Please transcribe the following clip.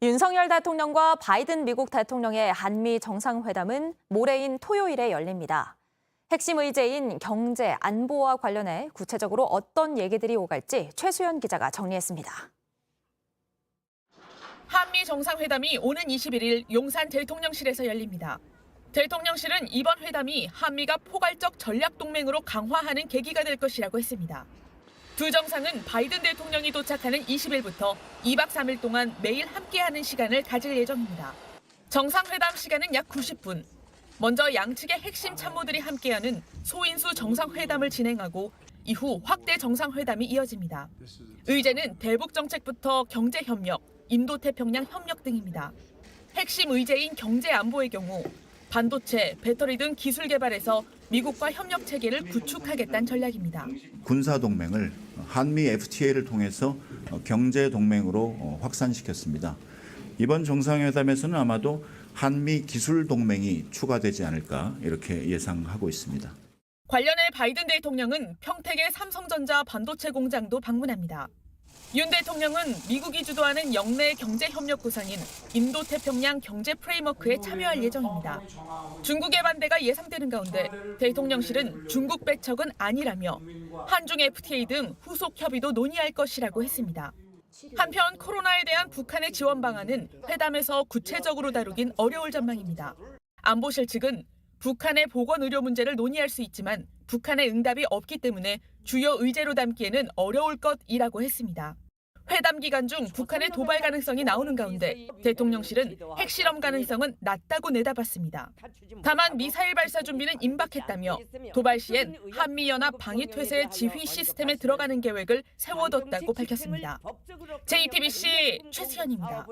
윤석열 대통령과 바이든 미국 대통령의 한미 정상회담은 모레인 토요일에 열립니다. 핵심 의제인 경제, 안보와 관련해 구체적으로 어떤 얘기들이 오갈지 최수연 기자가 정리했습니다. 한미 정상회담이 오는 21일 용산 대통령실에서 열립니다. 대통령실은 이번 회담이 한미가 포괄적 전략 동맹으로 강화하는 계기가 될 것이라고 했습니다. 두 정상은 바이든 대통령이 도착하는 20일부터 2박 3일 동안 매일 함께하는 시간을 가질 예정입니다. 정상회담 시간은 약 90분. 먼저 양측의 핵심 참모들이 함께하는 소인수 정상회담을 진행하고 이후 확대 정상회담이 이어집니다. 의제는 대북 정책부터 경제협력, 인도태평양 협력 등입니다. 핵심 의제인 경제 안보의 경우 반도체, 배터리 등 기술 개발에서 미국과 협력 체계를 구축하겠다는 전략입니다. 군사 동맹을 한미 FTA를 통해서 경제 동맹으로 확산시켰습니다. 이번 정상회담에서는 아마도 한미 기술 동맹이 추가되지 않을까 이렇게 예상하고 있습니다. 관련해 바이든 대통령은 평택의 삼성전자 반도체 공장도 방문합니다. 윤 대통령은 미국이 주도하는 영내 경제협력 구상인 인도태평양 경제 프레임워크에 참여할 예정입니다. 중국의 반대가 예상되는 가운데 대통령실은 중국 배척은 아니라며 한중 FTA 등 후속 협의도 논의할 것이라고 했습니다. 한편 코로나에 대한 북한의 지원 방안은 회담에서 구체적으로 다루긴 어려울 전망입니다. 안보실 측은 북한의 보건 의료 문제를 논의할 수 있지만 북한의 응답이 없기 때문에 주요 의제로 담기에는 어려울 것이라고 했습니다. 회담 기간 중 북한의 도발 가능성이 나오는 가운데 대통령실은 핵실험 가능성은 낮다고 내다봤습니다. 다만 미사일 발사 준비는 임박했다며 도발 시엔 한미연합 방위태세 지휘 시스템에 들어가는 계획을 세워뒀다고 밝혔습니다. JTBC 최수연입니다.